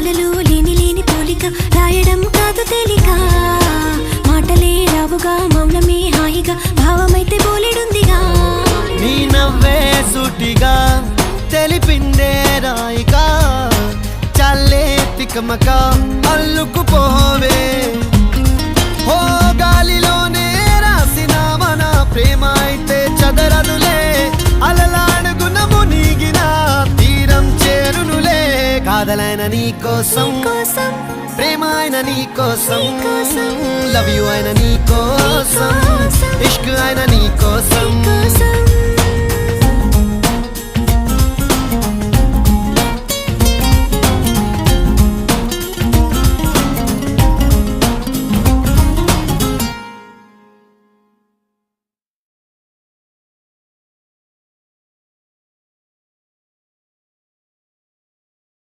పాలలో లేని లేని పోలిక రాయడం కాదు తేలిక మాటలే రావుగా మౌనమే హాయిగా భావమైతే బోలెడుందిగా నీ నవ్వే సూటిగా తెలిపిందే రాయిగా చల్లే తికమక అల్లుకుపోవే ఓ గాలిలోనే రాసిన మన ప్రేమ అయితే చదరదులే అలలాడుగున మునిగిన తీరం చేరునులే కాదలైన నీ కోసం ప్రేమ అయిన నీ కోసం లవ్ యు అయిన నీ కోసం ఇష్క్ అయిన నీ కోసం